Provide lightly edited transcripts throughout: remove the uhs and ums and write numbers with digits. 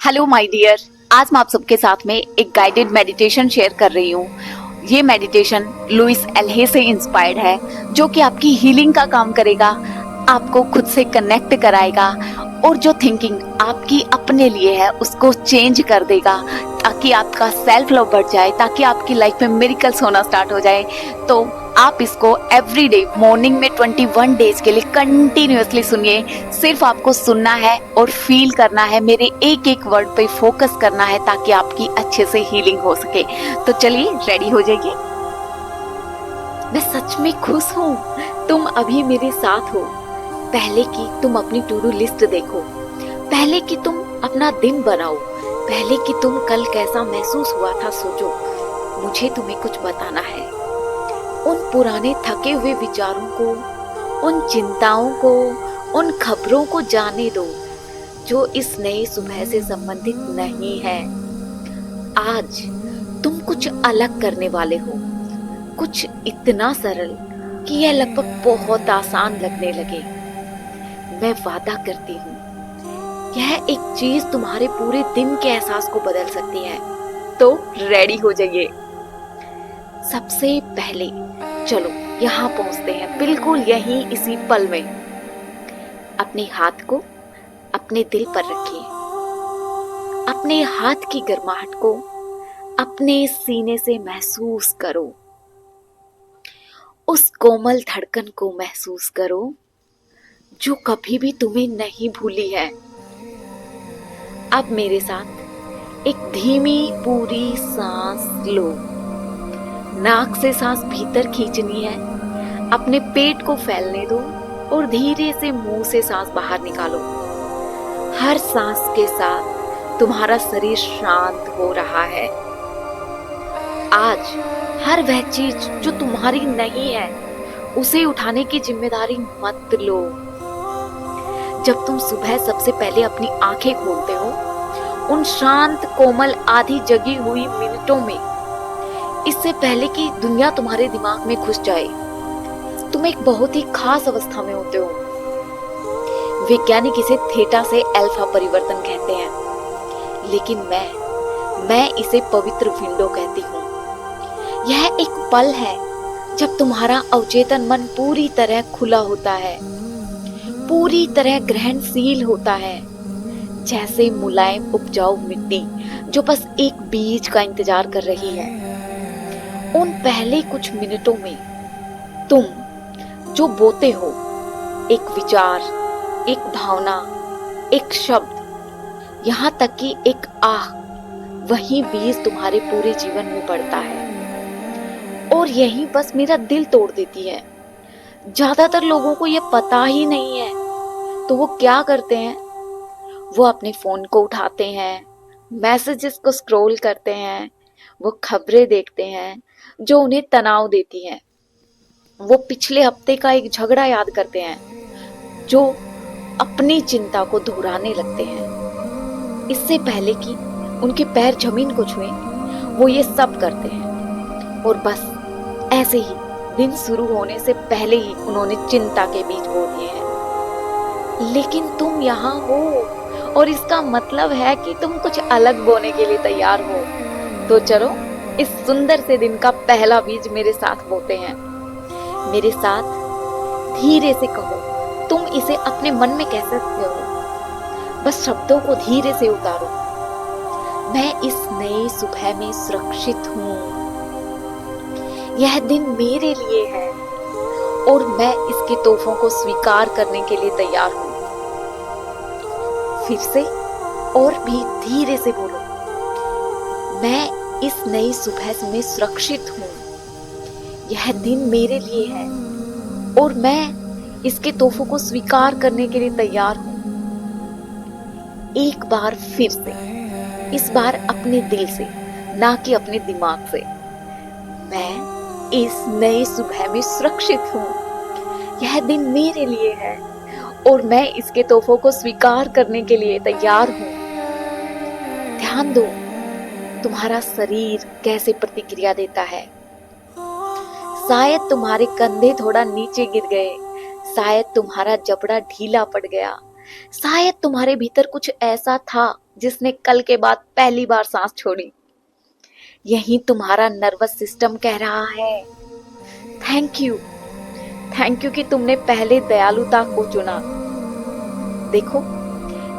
Hello my dear. आज मैं आप सबके साथ में एक गाइडेड मेडिटेशन शेयर कर रही हूँ। ये मेडिटेशन लुइस एल्हे से इंस्पायर्ड है, जो कि आपकी हीलिंग का काम करेगा, आपको खुद से कनेक्ट कराएगा और जो थिंकिंग आपकी अपने लिए है उसको चेंज कर देगा, ताकि आपका सेल्फ लव बढ़ जाए, ताकि आपकी लाइफ में मिरेकल्स होना स्टार्ट हो जाए। तो आप इसको एवरी डे मॉर्निंग में 21 डेज के लिए कंटिन्यूअसली सुनिए। सिर्फ आपको सुनना है और फील करना है, मेरे एक एक वर्ड पे फोकस करना है, ताकि आपकी अच्छे से हीलिंग हो सके। तो चलिए रेडी हो जाइए। मैं सच में खुश हूँ तुम अभी मेरे साथ हो। पहले कि तुम अपनी टू डू लिस्ट देखो, पहले कि तुम अपना दिन बनाओ, पहले कि तुम कल कैसा महसूस हुआ था सोचो। मुझे तुम्हें कुछ बताना है। उन पुराने थके हुए विचारों को, उन चिंताओं को, उन खबरों को जाने दो जो इस नए सुबह से संबंधित नहीं है। आज तुम कुछ अलग करने वाले हो, कुछ इतना सरल कि यह लगभग बहुत आसान लगने लगे। मैं वादा करती हूँ यह एक चीज तुम्हारे पूरे दिन के एहसास को बदल सकती है। तो रेडी हो जाइए। सबसे पहले चलो यहाँ पहुंचते हैं, बिल्कुल यहीं इसी पल में। अपने हाथ को अपने दिल पर रखिए, अपने हाथ की गर्माहट को अपने सीने से महसूस करो, उस कोमल धड़कन को महसूस करो जो कभी भी तुम्हें नहीं भूली है। अब मेरे साथ एक धीमी पूरी सांस लो। नाक से सांस भीतर खींचनी है, अपने पेट को फैलने दो और धीरे से मुंह से सांस बाहर निकालो। हर सांस के साथ तुम्हारा शरीर शांत हो रहा है। आज हर वह चीज जो तुम्हारी नहीं है उसे उठाने की जिम्मेदारी मत लो। जब तुम सुबह सबसे पहले अपनी आंखें खोलते हो, उन शांत कोमल आधी जगी हुई मिनटों में, इससे पहले कि दुनिया तुम्हारे दिमाग में घुस जाए, तुम एक बहुत ही खास अवस्था में होते हो। वैज्ञानिक इसे थीटा से अल्फा परिवर्तन कहते हैं, लेकिन मैं इसे पवित्र विंडो कहती हूँ। यह एक पल है जब तुम्हारा अवचेतन मन पूरी तरह खुला होता है, पूरी तरह ग्रहणशील होता है, जैसे मुलायम उपजाऊ मिट्टी जो बस एक बीज का इंतजार कर रही है। उन पहले कुछ मिनटों में तुम जो बोते हो, एक विचार, एक भावना, एक शब्द, यहाँ तक कि एक आह, वही बीज तुम्हारे पूरे जीवन में बढ़ता है और यही बस मेरा दिल तोड़ देती है। ज्यादातर लोगों को यह पता ही नहीं है, तो वो क्या करते हैं, वो अपने फोन को उठाते हैं, मैसेजेस को स्क्रॉल करते हैं, वो खबरें देखते हैं जो उन्हें तनाव देती हैं, वो पिछले हफ्ते का एक झगड़ा याद करते हैं जो अपनी चिंता को दोहराने लगते हैं। इससे पहले कि उनके पैर जमीन को छुएं, वो ये सब करते हैं और बस ऐसे ही दिन शुरू होने से पहले ही उन्होंने चिंता के बीज बो दिए हैं। लेकिन तुम यहाँ हो और इसका मतलब है कि तुम कुछ अलग बोने के लिए तैयार हो। तो चलो इस सुंदर से दिन का पहला बीज मेरे साथ बोते हैं। मेरे साथ धीरे से कहो, तुम इसे अपने मन में कह सकते हो, बस शब्दों को धीरे से उतारो। मैं इस नई सुबह में सुरक्षित हूँ। यह दिन मेरे लिए है और मैं इसके तोहफों को स्वीकार करने के लिए तैयार हूँ। फिर से और भी धीरे से बोलो, मैं इस नई सुबह में सुरक्षित हूँ। यह दिन मेरे लिए है और मैं इसके तोहफों को स्वीकार करने के लिए तैयार हूँ। एक बार फिर से, इस बार अपने दिल से, ना कि अपने दिमाग से। मैं इस नई सुबह में सुरक्षित हूँ। यह दिन मेरे लिए है और मैं इसके तोहफों को स्वीकार करने के लिए तैयार हूँ। ध्यान दो तुम्हारा शरीर कैसे प्रतिक्रिया देता है। शायद तुम्हारे कंधे थोड़ा नीचे गिर गए, शायद तुम्हारा जबड़ा ढीला पड़ गया, शायद तुम्हारे भीतर कुछ ऐसा था जिसने कल के बाद पहली बार सांस छोड़ी। यही तुम्हारा नर्वस सिस्टम कह रहा है थैंक यू, थैंक यू कि तुमने पहले दयालुता को चुना। देखो,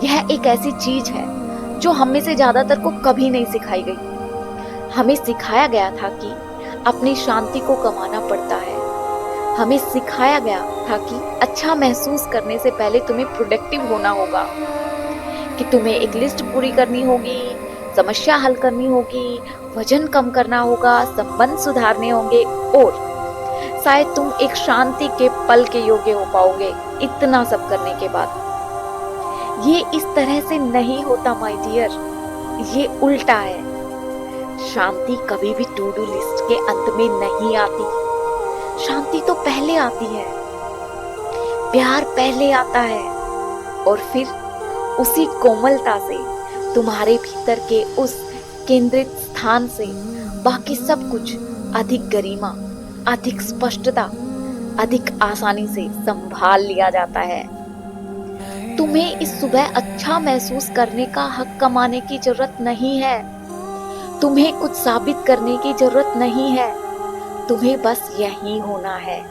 यह एक ऐसी चीज है जो हम में से ज्यादातर को कभी नहीं सिखाई गई। हमें सिखाया गया था कि अपनी शांति को कमाना पड़ता है। हमें सिखाया गया था कि अच्छा महसूस करने से पहले तुम्हें प्रोडक्टिव होना होगा, कि तुम्हें एक लिस्ट पूरी करनी होगी, समस्या हल करनी होगी, वजन कम करना होगा, संबंध सुधारने होंगे और शायद तुम एक शांति के पल के योग्य हो पाओगे इतना सब करने के बाद। ये इस तरह से नहीं होता माय डियर, ये उल्टा है। शांति कभी भी टू डू लिस्ट के अंत में नहीं आती। शांति तो पहले आती है, प्यार पहले आता है और फिर उसी कोमलता से तुम्हारे भीतर के उस केंद्रित स्थान से बाकी सब कुछ अधिक गरिमा, अधिक स्पष्टता, अधिक आसानी से संभाल लिया जाता है। तुम्हें इस सुबह अच्छा महसूस करने का हक कमाने की जरूरत नहीं है। तुम्हें कुछ साबित करने की जरूरत नहीं है। तुम्हें बस यही होना है।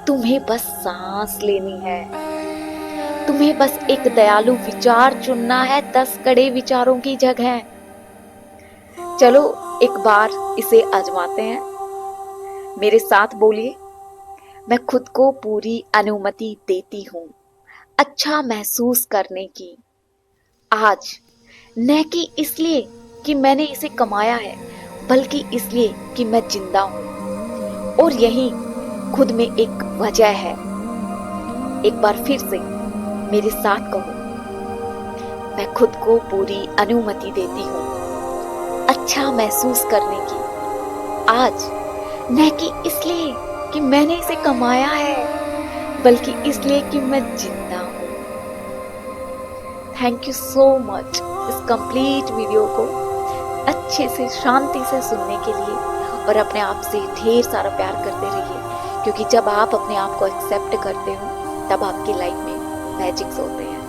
तुम्हें बस सांस लेनी है। तुम्हें बस एक दयालु विचार चुनना है 10 कड़े विचारों की जगह। चलो एक बार इसे आजमाते हैं। मेरे साथ बोलिए, मैं खुद को पूरी अनुमति देती हूँ अच्छा महसूस करने की आज, न कि इसलिए कि मैंने इसे कमाया है, बल्कि इसलिए कि मैं जिंदा हूँ और यही खुद में एक वजह है। एक बार फिर से मेरे साथ कहो, मैं खुद को पूरी अनुमति देती हूँ अच्छा महसूस करने की आज, न कि इसलिए कि मैंने इसे कमाया है, बल्कि इसलिए कि मैं जिंदा हूँ। थैंक यू सो मच इस कंप्लीट वीडियो को अच्छे से शांति से सुनने के लिए, और अपने आप से ढेर सारा प्यार करते रहिए, क्योंकि जब आप अपने आप को एक्सेप्ट करते हो तब आपकी लाइफ में मैजिक्स होते हैं।